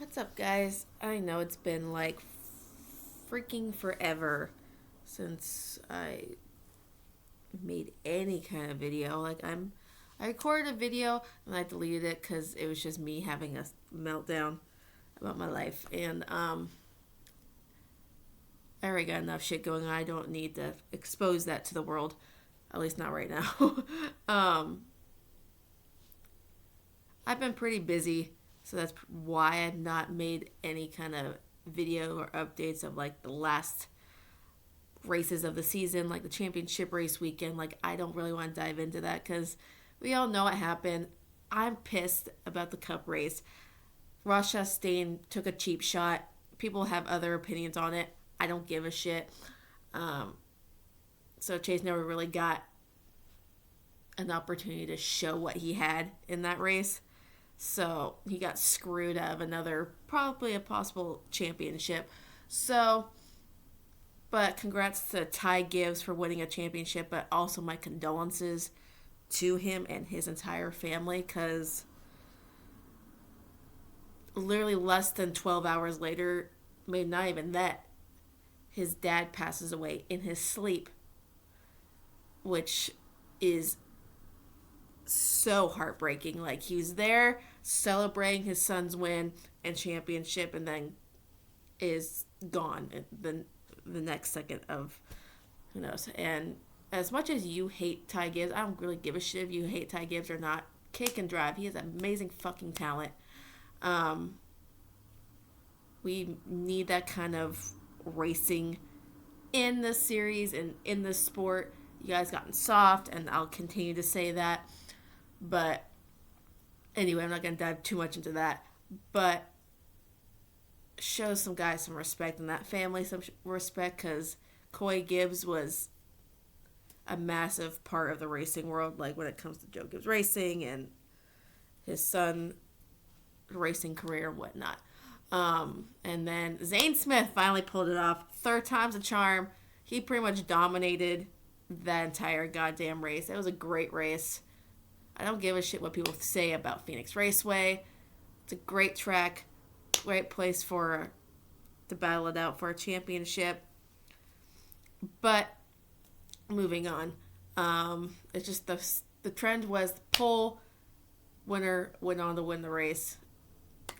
What's up, guys? I know it's been like freaking forever since I made any kind of video. I recorded a video and I deleted it because it was just me having a meltdown about my life, and I already got enough shit going on. I don't need to expose that to the world, at least not right now. um, I've been pretty busy, so that's why I've not made any kind of video or updates of like the last races of the season, like the championship race weekend. Like, I don't really want to dive into that because we all know what happened. I'm pissed about the cup race. Ross Chastain took a cheap shot. People have other opinions on it. I don't give a shit. Um, so Chase never really got an opportunity to show what he had in that race. So he got screwed out of another, probably a possible championship. So, but congrats to Ty Gibbs for winning a championship, but also my condolences to him and his entire family because literally less than 12 hours later, maybe not even that, his dad passes away in his sleep, which is so heartbreaking. Like, he was there celebrating his son's win and championship, and then is gone the next second of who knows. And as much as you hate Ty Gibbs, I don't really give a shit if you hate Ty Gibbs or not. Kick and drive. He has amazing fucking talent. Um, we need that kind of racing in this series and in this sport. You guys gotten soft, and I'll continue to say that. But anyway, I'm not going to dive too much into that. But show some guys some respect and that family some respect because Coy Gibbs was a massive part of the racing world, like when it comes to Joe Gibbs Racing and his son racing career and whatnot. And then Zane Smith finally pulled it off. Third time's a charm. He pretty much dominated that entire goddamn race. It was a great race. I don't give a shit what people say about Phoenix Raceway. It's a great track, great place for to battle it out for a championship. But moving on, it's just the trend was the pole winner went on to win the race.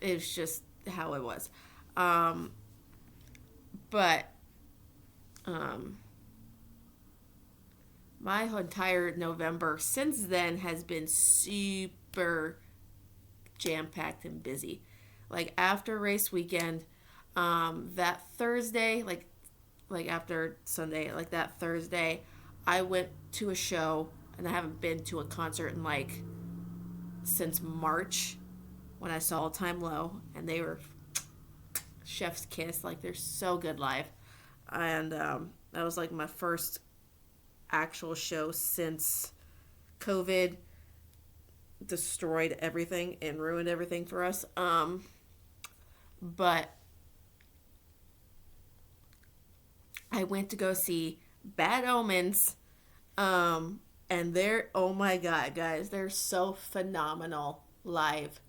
It's just how it was. But my entire November since then has been super jam packed and busy. Like after race weekend, that Thursday, like after Sunday, like that Thursday, I went to a show, and I haven't been to a concert in like since March when I saw All Time Low, and they were chef's kiss. Like, they're so good live, and that was like my first actual show since COVID destroyed everything and ruined everything for us. But I went to go see Bad Omens, and they're, oh my god, guys, they're so phenomenal live.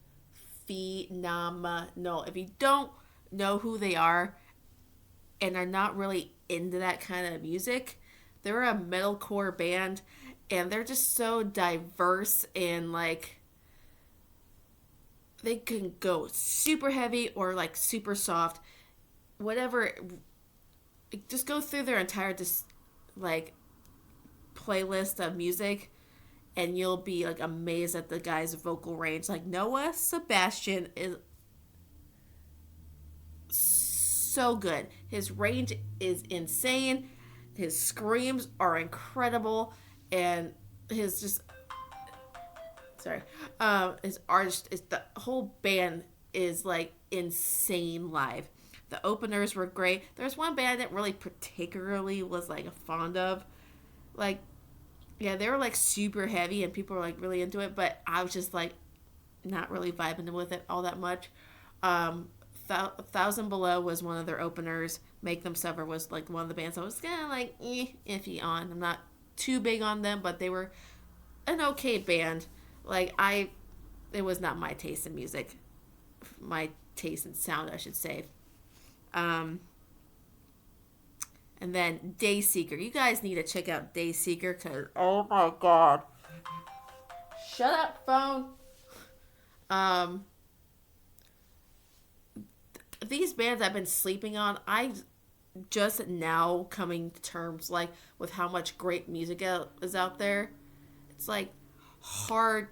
Phenomenal. If you don't know who they are and are not really into that kind of music, they're a metalcore band, and they're just so diverse, and like they can go super heavy or like super soft, whatever. Just go through their entire like playlist of music, and you'll be like amazed at the guy's vocal range. Like, Noah Sebastian is so good. His range is insane. His screams are incredible, and his just his artist is, the whole band is like insane live. The openers were great. There's one band I didn't really particularly was like fond of, like, yeah, they were like super heavy and people were like really into it, but I was just like not really vibing with it all that much. Thousand Below was one of their openers. Make Them Suffer was like one of the bands I was kind of like iffy on. I'm not too big on them, but they were an okay band. Like, it was not my taste in music. my taste in sound, I should say. Um, and then Dayseeker. You guys need to check out Dayseeker because, oh my god. Shut up, phone. Um, these bands I've been sleeping on, I just now coming to terms like with how much great music is out there. It's like hard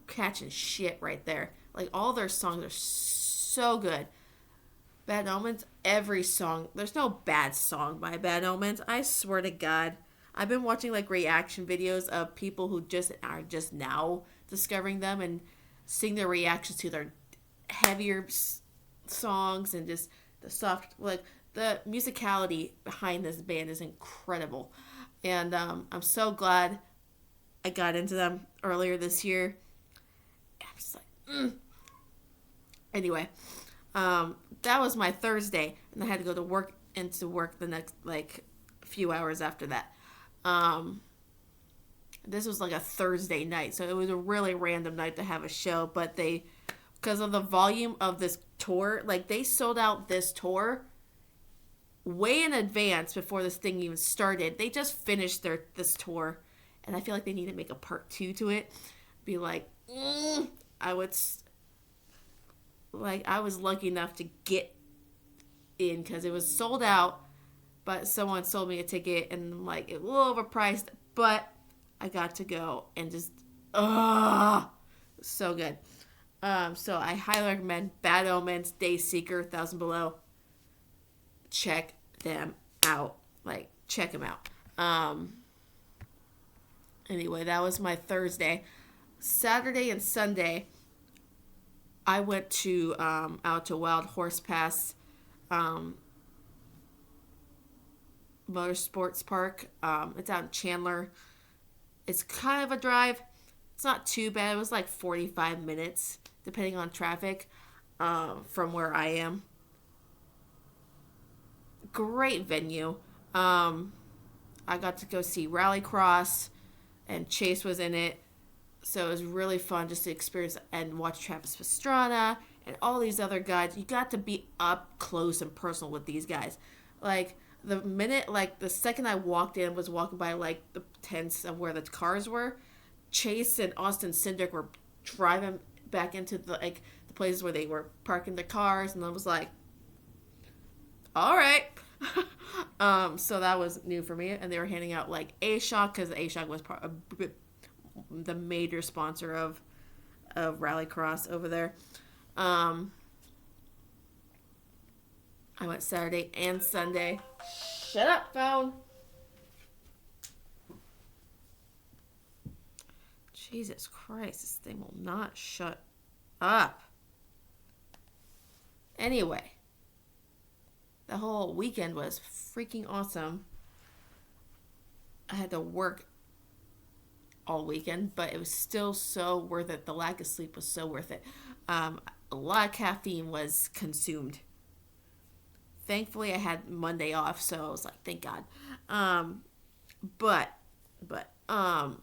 catching shit right there. Like all their songs are so good. Bad Omens, every song. There's no bad song by Bad Omens. I swear to God. I've been watching like reaction videos of people who just are just now discovering them and seeing their reactions to their heavier songs and just the soft, like the musicality behind this band is incredible. And I'm so glad I got into them earlier this year. I'm just like, anyway, that was my Thursday, and I had to go to work the next like few hours after that. This was like a Thursday night, so it was a really random night to have a show. But they, because of the volume of this tour, like they sold out this tour way in advance before this thing even started. They just finished this tour, and I feel like they need to make a part 2 to it. Be like, I would. Like, I was lucky enough to get in because it was sold out, but someone sold me a ticket and, like, it was a little overpriced, but I got to go and just, so good. So I highly recommend Bad Omens, Dayseeker, 1000 Below. Check them out. Like, check them out. Anyway, that was my Thursday. Saturday and Sunday, I went to out to Wild Horse Pass Motorsports Park. It's out in Chandler. It's kind of a drive. It's not too bad. It was like 45 minutes, depending on traffic, from where I am. Great venue. I got to go see Rallycross, and Chase was in it. So it was really fun just to experience and watch Travis Pastrana and all these other guys. You got to be up close and personal with these guys. Like, the second I walked in, was walking by, like, the tents of where the cars were, Chase and Austin Cindric were driving back into the places where they were parking their cars, and I was like, all right. So that was new for me, and they were handing out, like, A-Shock, because A-Shock was the major sponsor of Rallycross over there. I went Saturday and Sunday. Shut up, phone. Jesus Christ, this thing will not shut up. Anyway, the whole weekend was freaking awesome. I had to work all weekend, but it was still so worth it. The lack of sleep was so worth it. A lot of caffeine was consumed. Thankfully, I had Monday off, so I was like, thank God. But the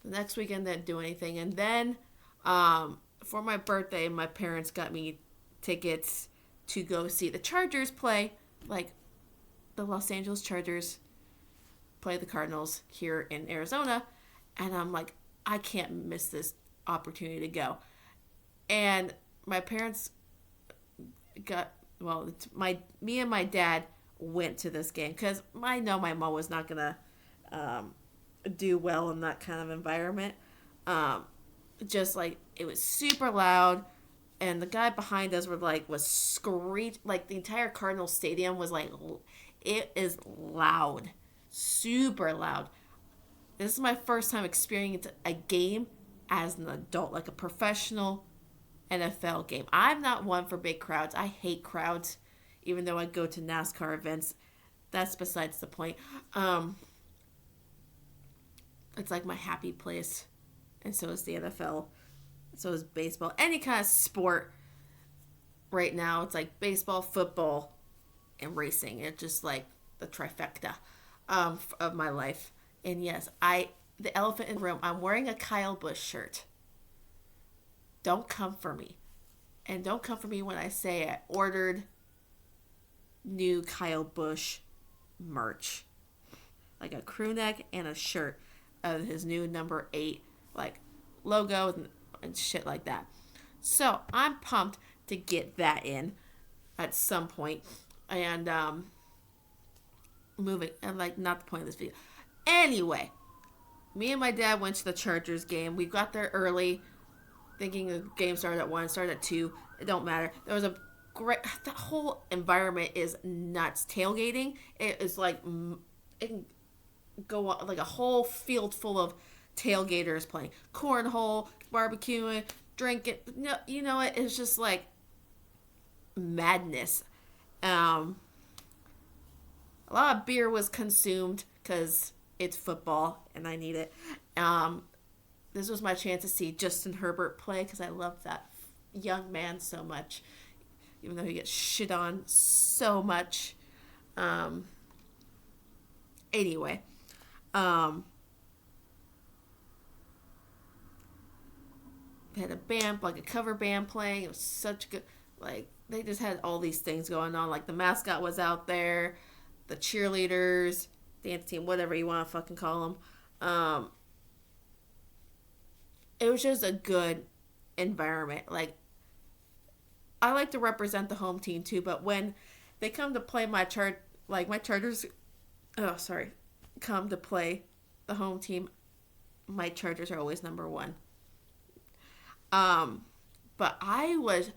next weekend didn't do anything, and then for my birthday, my parents got me tickets to go see the Chargers play, like the Los Angeles Chargers play the Cardinals here in Arizona. And I'm like, I can't miss this opportunity to go. And my parents me and my dad went to this game because I know my mom was not going to do well in that kind of environment. Just like, it was super loud, and the guy behind us was screech, like the entire Cardinal Stadium was like, it is loud, super loud. This is my first time experiencing a game as an adult, like a professional NFL game. I'm not one for big crowds. I hate crowds, even though I go to NASCAR events. That's besides the point. It's like my happy place, and so is the NFL. So is baseball. Any kind of sport right now, it's like baseball, football, and racing. It's just like the trifecta of my life. And yes, the elephant in the room, I'm wearing a Kyle Busch shirt. don't come for me. And don't come for me when I say I ordered new Kyle Busch merch. Like a crew neck and a shirt of his new number 8 like logo and shit like that. So I'm pumped to get that in at some point. And moving and like not the point of this video. Anyway, me and my dad went to the Chargers game. We got there early, thinking the game started at 1, started at 2. It don't matter. There was a great. The whole environment is nuts. Tailgating. It is like it can go on, like a whole field full of tailgaters playing cornhole, barbecuing, drinking. No, you know it. It's just like madness. A lot of beer was consumed because it's football and I need it. This was my chance to see Justin Herbert play because I love that young man so much, even though he gets shit on so much. Anyway, they had a band, like a cover band playing. It was such good, like they just had all these things going on. Like the mascot was out there, the cheerleaders, dance team, whatever you want to fucking call them. It was just a good environment. Like I like to represent the home team too, but when they come to play my Chargers, come to play the home team, my Chargers are always number 1. But I wasn't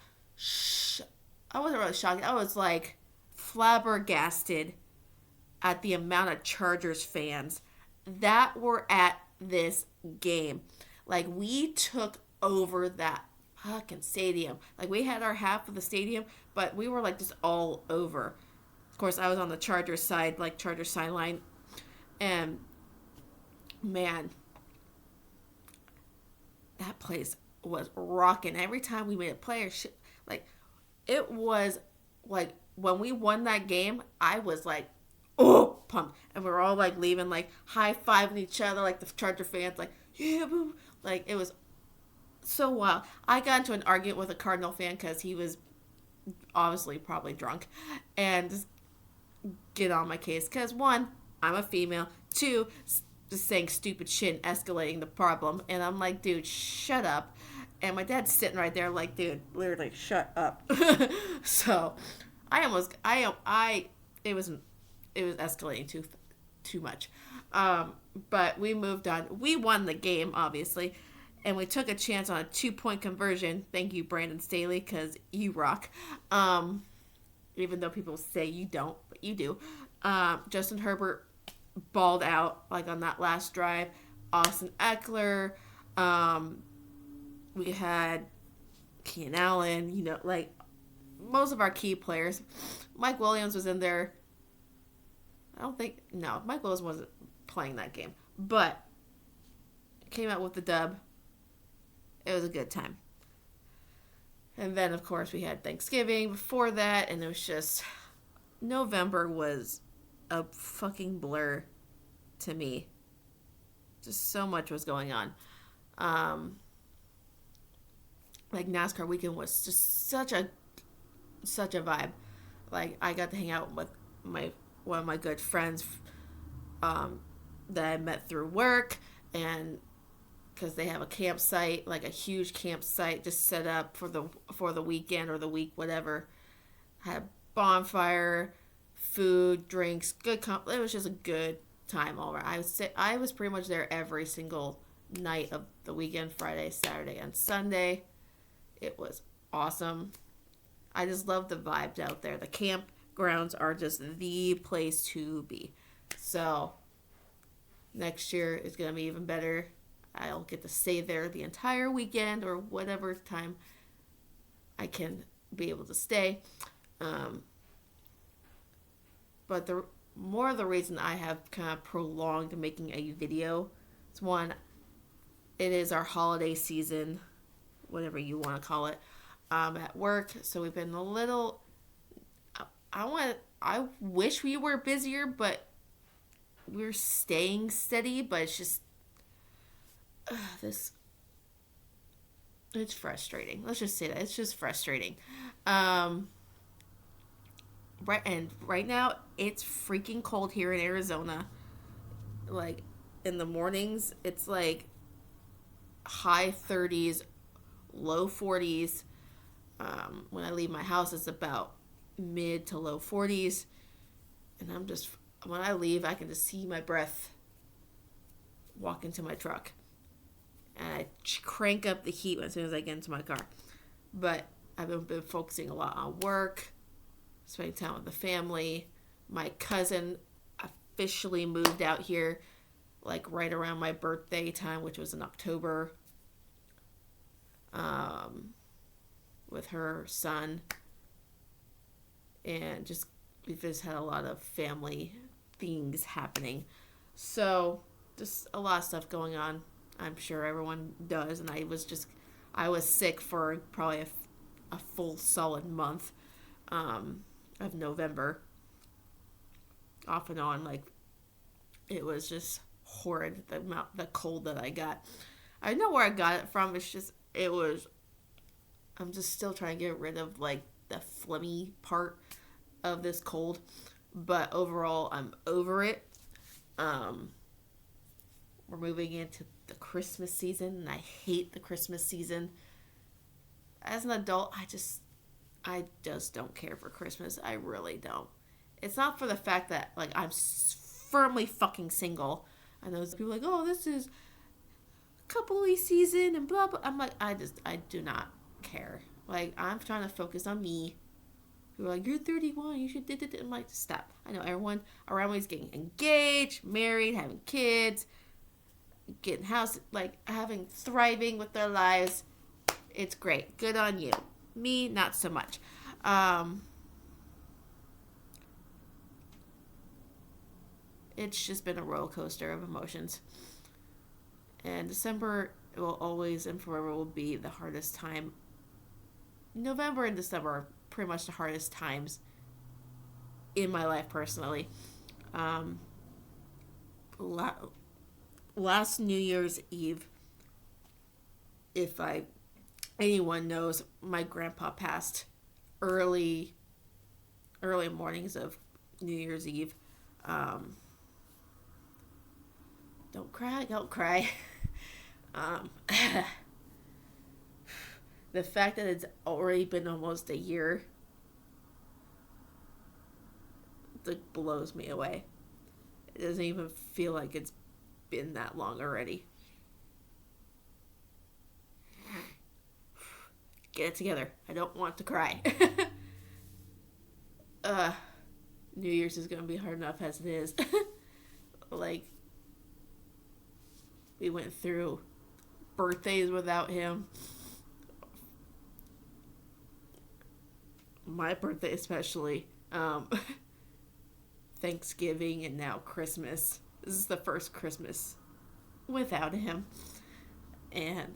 really shocked. I was like flabbergasted at the amount of Chargers fans that were at this game. Like we took over that fucking stadium. Like we had our half of the stadium, but we were like just all over. Of course, I was on the Chargers side, like Chargers sideline, and man, that place was rocking. Every time we made a play or shit, like it was like when we won that game, I was like, oh, pumped, and we were all like leaving, like high fiving each other, like the Charger fans, like yeah, boo. Like it was so wild. I got into an argument with a Cardinal fan because he was obviously probably drunk, and just get on my case because 1, I'm a female, 2, just saying stupid shit and escalating the problem, and I'm like, dude, shut up. And my dad's sitting right there like, dude, literally shut up. So it was escalating too much. But we moved on. We won the game, obviously, and we took a chance on a 2-point conversion. Thank you, Brandon Staley, because you rock. Even though people say you don't, but you do. Justin Herbert balled out like on that last drive. Austin Eckler. We had Keenan Allen. Like most of our key players. Mike Williams was in there. Mike Williams wasn't playing that game, but came out with the dub. It was a good time. And then, of course, we had Thanksgiving before that, and it was just November was a fucking blur to me. Just so much was going on. Like NASCAR weekend was just such a vibe. Like I got to hang out with one of my good friends that I met through work, and because they have a campsite, like a huge campsite just set up for the weekend or the week, whatever. Had a bonfire, food, drinks, it was just a good time all around. I was pretty much there every single night of the weekend, Friday, Saturday, and Sunday. It was awesome. I just love the vibes out there. The campgrounds are just the place to be. So next year is going to be even better. I'll get to stay there the entire weekend or whatever time I can be able to stay. But the reason I have kind of prolonged making a video is, 1, it is our holiday season, whatever you want to call it, at work. So we've been a little, I wish we were busier, but we're staying steady. But it's just this It's frustrating. Let's just say that. It's just frustrating. Um, right now, it's freaking cold here in Arizona. Like, in the mornings, it's like high 30s, low 40s. When I leave my house, it's about mid to low 40s. And when I leave, I can just see my breath walk into my truck. And I crank up the heat as soon as I get into my car. But I've been focusing a lot on work, spending time with the family. My cousin officially moved out here like right around my birthday time, which was in October, with her son. And we've just had a lot of family things happening. So, just a lot of stuff going on. I'm sure everyone does. And I was sick for probably a full solid month of November. Off and on. Like, it was just horrid, the cold that I got. I know where I got it from. I'm just still trying to get rid of, like, the phlegmy part of this cold. But overall, I'm over it. We're moving into the Christmas season, and I hate the Christmas season. As an adult, I just don't care for Christmas. I really don't. It's not for the fact that, like, I'm firmly fucking single. I know people are like, oh, this is coupley season and blah blah. I'm like, I do not care. Like, I'm trying to focus on me. People are like, you're 31, you should. I'm like, stop. I know everyone around me is getting engaged, married, having kids, getting house, like, thriving with their lives. It's great. Good on you. Me, not so much. It's just been a roller coaster of emotions. And December will always and forever will be the hardest time. November and December are pretty much the hardest times in my life personally. Last New Year's Eve, if anyone knows, my grandpa passed early mornings of New Year's Eve. Don't cry. The fact that it's already been almost a year, like, blows me away. It doesn't even feel like it's been that long already. Get it together. I don't want to cry. New Year's is gonna be hard enough as it is. Like, we went through birthdays without him. My birthday especially. Thanksgiving and now Christmas. This is the first Christmas without him. And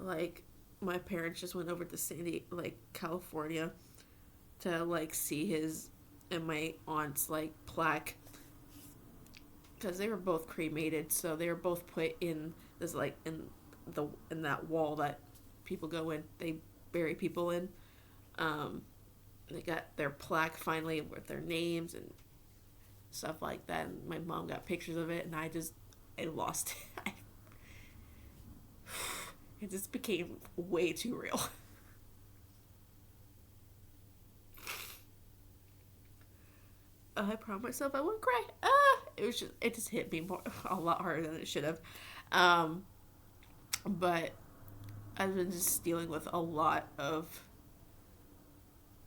like, my parents just went over to California to, like, see his and my aunt's, like, plaque, because they were both cremated, so they were both put in this, like, in that wall that people go in, they bury people in. They got their plaque finally with their names and stuff like that, and my mom got pictures of it, and I lost it. It just became way too real. I promised myself I wouldn't cry. It just hit me a lot harder than it should have. But I've been just dealing with a lot of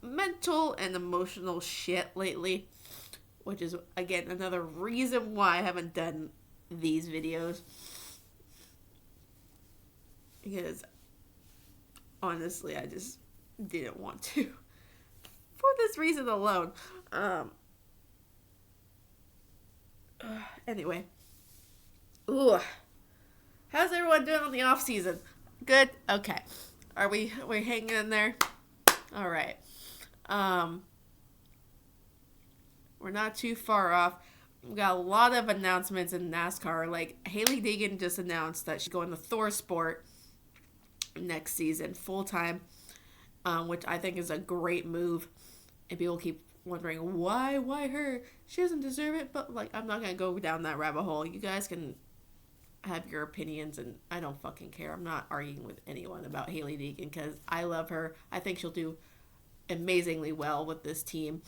mental and emotional shit lately, which is, again, another reason why I haven't done these videos. Because, honestly, I just didn't want to. For this reason alone. Anyway. Ooh. How's everyone doing on the off season? Good? Okay. Are we hanging in there? Alright. We're not too far off. We got a lot of announcements in NASCAR. Like Hailie Deegan just announced that she's going to Thor Sport next season full time, which I think is a great move. And people keep wondering why her? She doesn't deserve it. But like, I'm not gonna go down that rabbit hole. You guys can have your opinions, and I don't fucking care. I'm not arguing with anyone about Hailie Deegan because I love her. I think she'll do amazingly well with this team.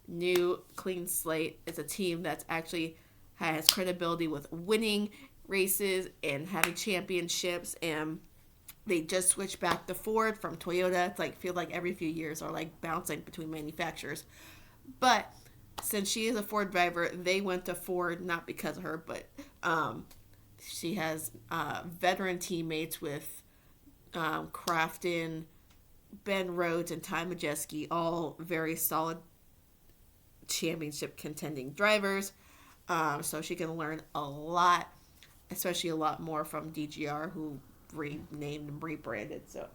New clean slate. It's a team that's actually has credibility with winning races and having championships, and they just switched back to Ford from Toyota. It's like feel like every few years are like bouncing between manufacturers. But since she is a Ford driver, they went to Ford not because of her, but she has veteran teammates with Crafton, Ben Rhodes, and Ty Majeski, all very solid championship contending drivers. So she can learn a lot, especially a lot more from DGR, who renamed and rebranded. So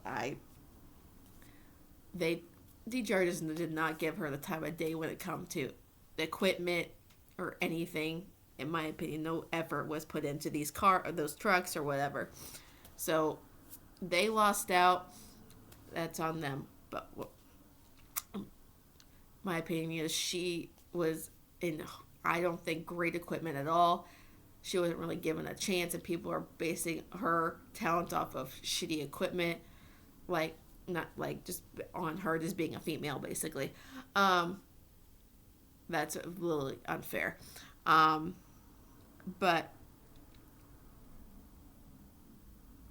DGR just did not give her the time of day when it comes to the equipment or anything. In my opinion, no effort was put into those trucks or whatever. So they lost out. That's on them. But my opinion is she was in, I don't think, great equipment at all. She wasn't really given a chance, and people are basing her talent off of shitty equipment, like not like just on her just being a female, basically. That's really unfair. But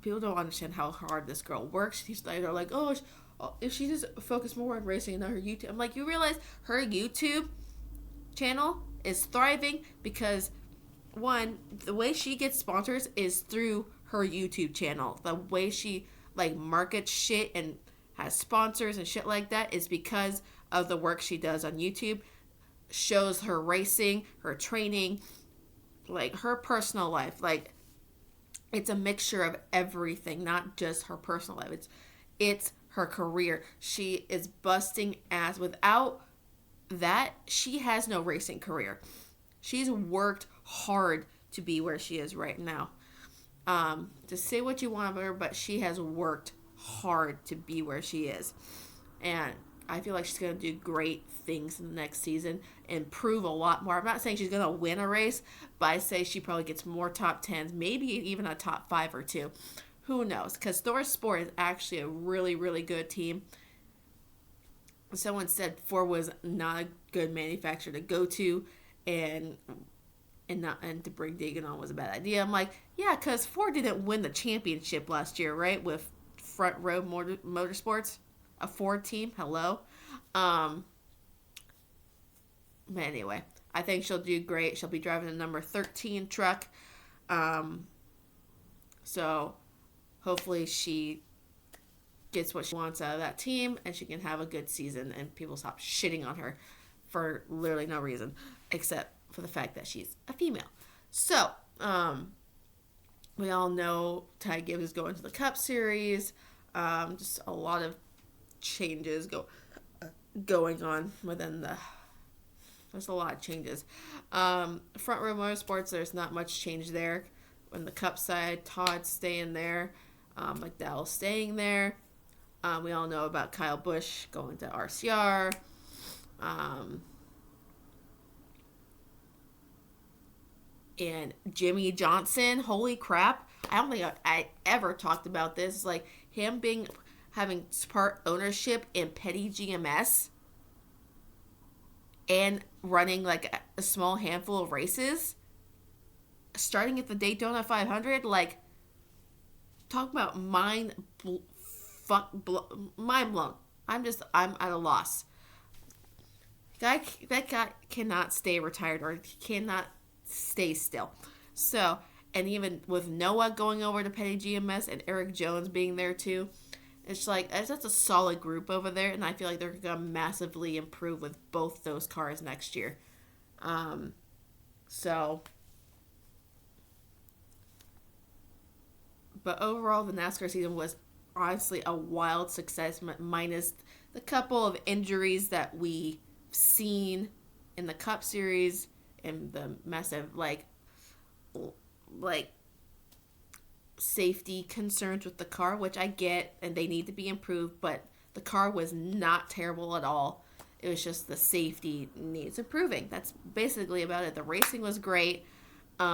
people don't understand how hard this girl works. They're like, oh, if she just focused more on racing and not her YouTube. I'm like, you realize her YouTube channel is thriving because, one, the way she gets sponsors is through her YouTube channel. The way she like markets shit and has sponsors and shit like that is because of the work she does on YouTube. Shows her racing, her training, like her personal life. Like, it's a mixture of everything, not just her personal life. It's her career. She is busting ass. Without that, she has no racing career. She's worked hard to be where she is right now. To say what you want of her, but she has worked hard to be where she is. And I feel like she's going to do great things in the next season, improve a lot more. I'm not saying she's going to win a race, but I say she probably gets more top 10s, maybe even a top 5 or 2. Who knows? Because Thor Sport is actually a really, really good team. Someone said Ford was not a good manufacturer to go to, and to bring Deegan on was a bad idea. I'm like, yeah, because Ford didn't win the championship last year, right? With Front Row Motorsports, a Ford team. Hello. But anyway, I think she'll do great. She'll be driving the number 13 truck. So hopefully she gets what she wants out of that team and she can have a good season and people stop shitting on her for literally no reason except for the fact that she's a female. So, we all know Ty Gibbs is going to the Cup Series. Just a lot of changes going on within there's a lot of changes. Front Row Motorsports, there's not much change there. On the Cup side, Todd's staying there. McDowell's staying there. We all know about Kyle Busch going to RCR. And Jimmy Johnson, holy crap. I don't think I ever talked about this. Like him having part ownership in Petty GMS and running like a small handful of races, starting at the Daytona 500. Like, talk about mind blown. I'm at a loss. That guy cannot stay retired, or he cannot stay still. So, and even with Noah going over to Petty GMS and Eric Jones being there too, it's like that's a solid group over there, and I feel like they're gonna massively improve with both those cars next year. But overall, the NASCAR season was honestly a wild success, minus the couple of injuries that we've seen in the Cup Series and the massive like safety concerns with the car, which I get and they need to be improved, but the car was not terrible at all. It was just the safety needs improving. That's basically about it. The racing was great. We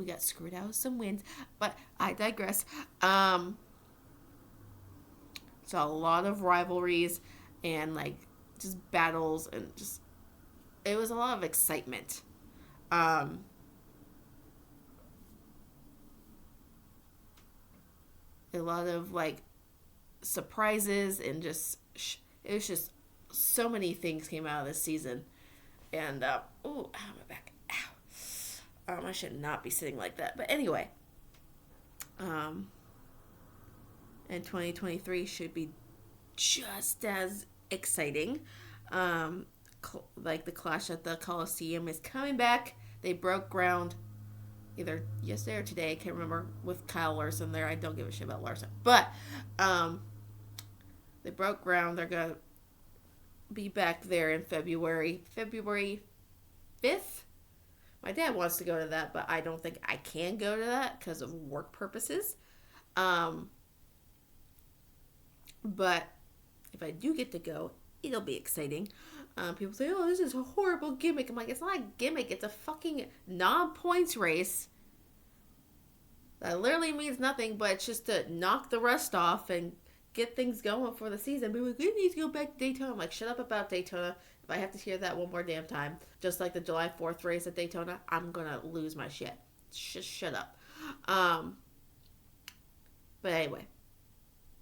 got screwed out with some wins, but I digress. So a lot of rivalries and like just battles and just it was a lot of excitement. A lot of like surprises and just it was just so many things came out of this season. And oh, my back. Ow. I should not be sitting like that. But anyway, and 2023 should be just as exciting. Like the Clash at the Coliseum is coming back. They broke ground either yesterday or today. I can't remember, with Kyle Larson there. I don't give a shit about Larson. But they broke ground. They're going to be back there in February 5th. My dad wants to go to that, but I don't think I can go to that because of work purposes. But if I do get to go, it'll be exciting. People say, oh, this is a horrible gimmick. I'm like, it's not a gimmick. It's a fucking non-points race. That literally means nothing, but it's just to knock the rust off and get things going for the season. People are like, we need to go back to Daytona. I'm like, shut up about Daytona. If I have to hear that one more damn time, just like the July 4th race at Daytona, I'm going to lose my shit. Just shut up. But anyway,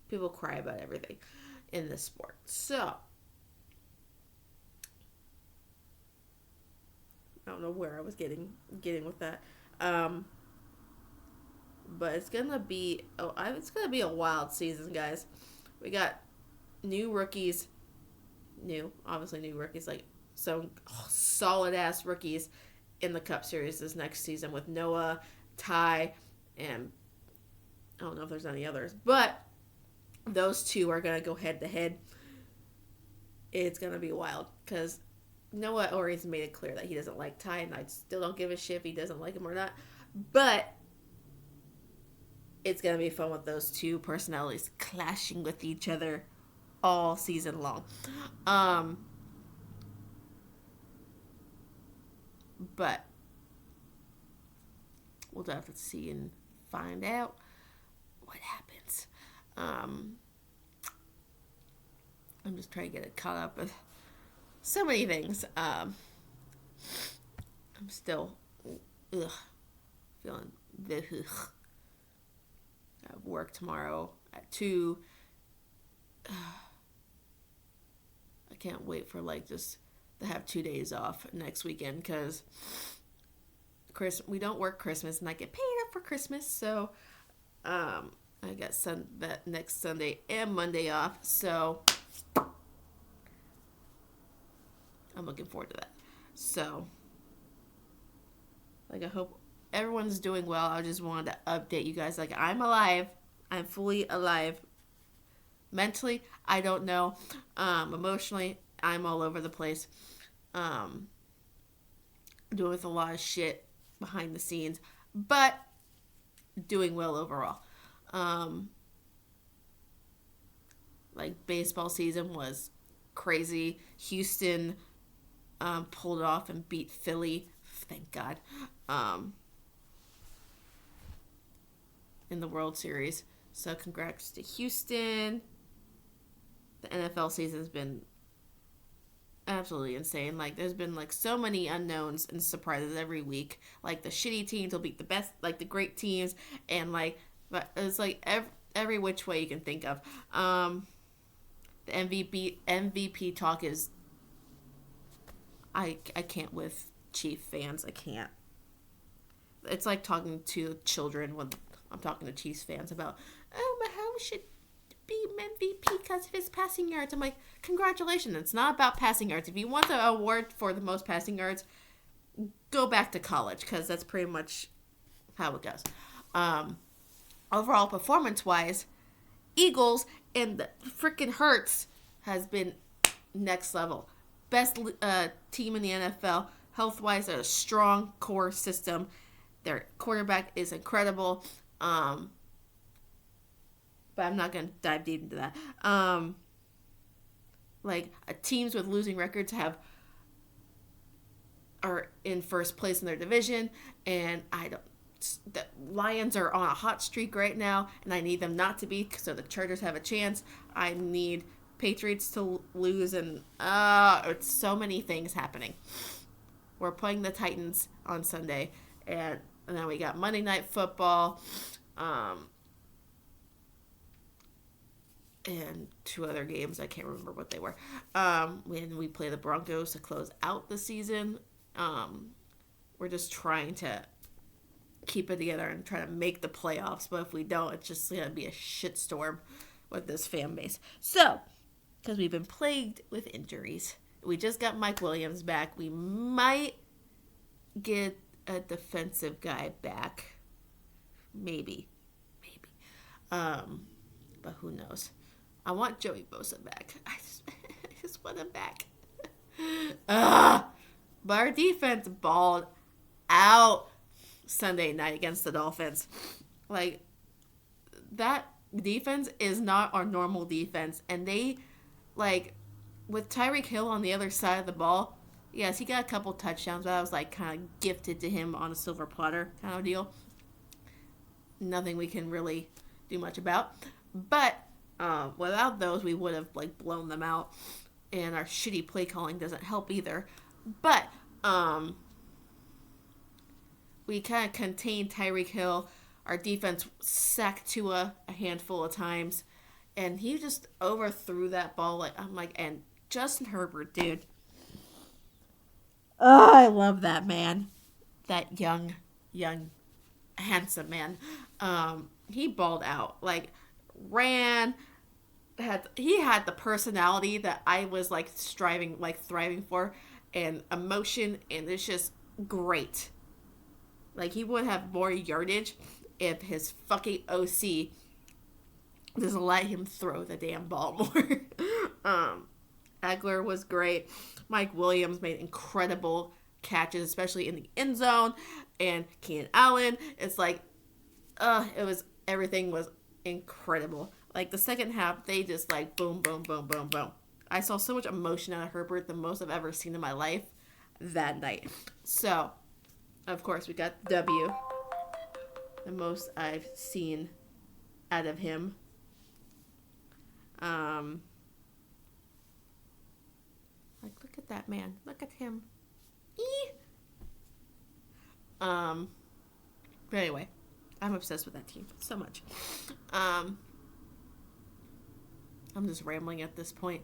people cry about everything in this sport. So, I don't know where I was getting with that. But it's gonna be a wild season, guys. We got new rookies, like some solid ass rookies in the Cup Series this next season with Noah, Ty, and I don't know if there's any others, but those two are gonna go head to head. It's gonna be wild because Noah already made it clear that he doesn't like Ty, and I still don't give a shit if he doesn't like him or not. But it's going to be fun with those two personalities clashing with each other all season long. But we'll have to see and find out what happens. I'm just trying to get it caught up with so many things. I'm still feeling the I have work tomorrow at 2. I can't wait for just to have 2 days off next weekend because we don't work Christmas and I get paid up for Christmas. So I got that next Sunday and Monday off. So I'm looking forward to that. So I hope everyone's doing well. I just wanted to update you guys. I'm alive. I'm fully alive. Mentally, I don't know. Emotionally, I'm all over the place. Doing with a lot of shit behind the scenes, but doing well overall. Baseball season was crazy. Houston pulled it off and beat Philly. Thank God. In the World Series. So congrats to Houston. The NFL season's been absolutely insane. There's been so many unknowns and surprises every week. The shitty teams will beat the best, the great teams, and but it's every which way you can think of. The MVP talk is I can't with Chief fans. I can't. It's like talking to children when I'm talking to Chiefs fans about, Mahomes should be MVP because of his passing yards. I'm like, congratulations. It's not about passing yards. If you want the award for the most passing yards, go back to college because that's pretty much how it goes. Overall, performance-wise, Eagles and the freaking Hurts has been next level. best team in the NFL. Health-wise, they're a strong core system. Their quarterback is incredible. But I'm not going to dive deep into that. Teams with losing records are in first place in their division, and the Lions are on a hot streak right now, and I need them not to be, so the Chargers have a chance. I need Patriots to lose, and it's so many things happening. We're playing the Titans on Sunday, and then we got Monday Night Football, and 2 other games. I can't remember what they were. When we play the Broncos to close out the season, we're just trying to keep it together and try to make the playoffs. But if we don't, it's just going to be a shitstorm with this fan base. So, because we've been plagued with injuries, we just got Mike Williams back. We might get a defensive guy back. Maybe. But who knows? I want Joey Bosa back. I just want him back. But our defense balled out Sunday night against the Dolphins. That defense is not our normal defense. And they, with Tyreek Hill on the other side of the ball, yes, he got a couple touchdowns, but that was, kind of gifted to him on a silver platter kind of deal. Nothing we can really do much about. But without those, we would have, blown them out. And our shitty play calling doesn't help either. But we kind of contained Tyreek Hill. Our defense sacked Tua a handful of times. And he just overthrew that ball. And Justin Herbert, dude. Oh, I love that man. That young, handsome man. He balled out. Ran. He had the personality that I was, thriving for. And emotion. And it's just great. He would have more yardage if his fucking OC just let him throw the damn ball more. Eckler was great. Mike Williams made incredible catches, especially in the end zone. And Keenan Allen, everything was incredible. The second half, they just boom, boom, boom, boom, boom. I saw so much emotion out of Herbert, the most I've ever seen in my life that night. So, of course, we got W. The most I've seen out of him. Look at that man. Look at him. But anyway, I'm obsessed with that team so much. I'm just rambling at this point.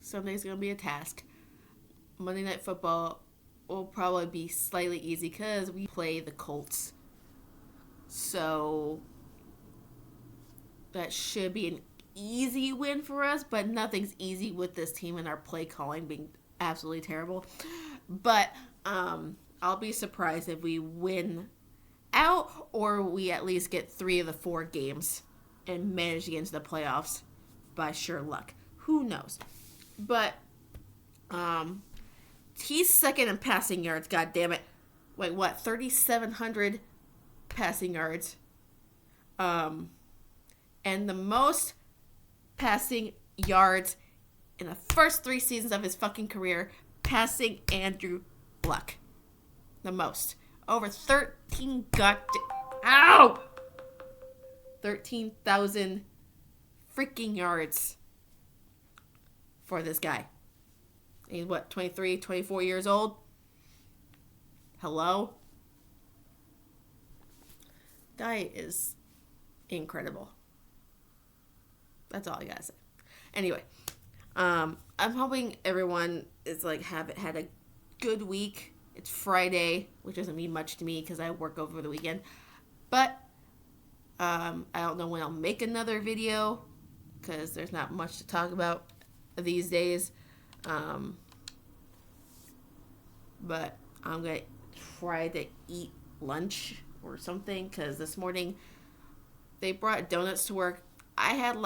Sunday's going to be a task. Monday Night Football will probably be slightly easy because we play the Colts. So that should be an easy win for us, but nothing's easy with this team and our play calling being absolutely terrible. But I'll be surprised if we win out or we at least get 3 of the 4 games and manage to get into the playoffs by sheer luck. Who knows? But he's second in passing yards, god damn it. 3,700 passing yards. And the most passing yards in the first 3 seasons of his fucking career, passing Andrew Luck. The most. Over 13,000 freaking yards for this guy. He's 23, 24 years old? Hello? Guy is incredible. That's all I gotta say. Anyway, I'm hoping everyone is had a good week. It's Friday, which doesn't mean much to me because I work over the weekend. But I don't know when I'll make another video because there's not much to talk about these days. But I'm going to try to eat lunch or something because this morning they brought donuts to work. I had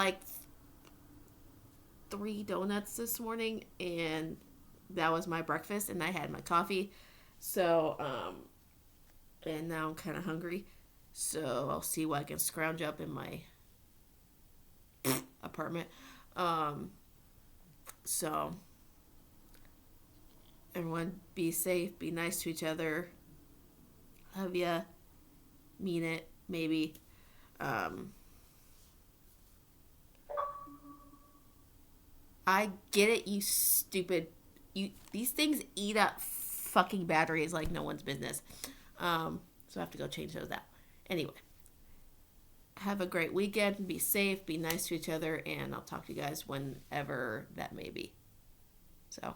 3 donuts this morning, and that was my breakfast, and I had my coffee. So, and now I'm kind of hungry. So I'll see what I can scrounge up in my apartment. Um, so everyone be safe, be nice to each other. Love ya. Mean it, maybe. Um, I get it, you stupid. These things eat up fucking batteries like no one's business. So I have to go change those out. Anyway, have a great weekend. Be safe. Be nice to each other, and I'll talk to you guys whenever that may be. So.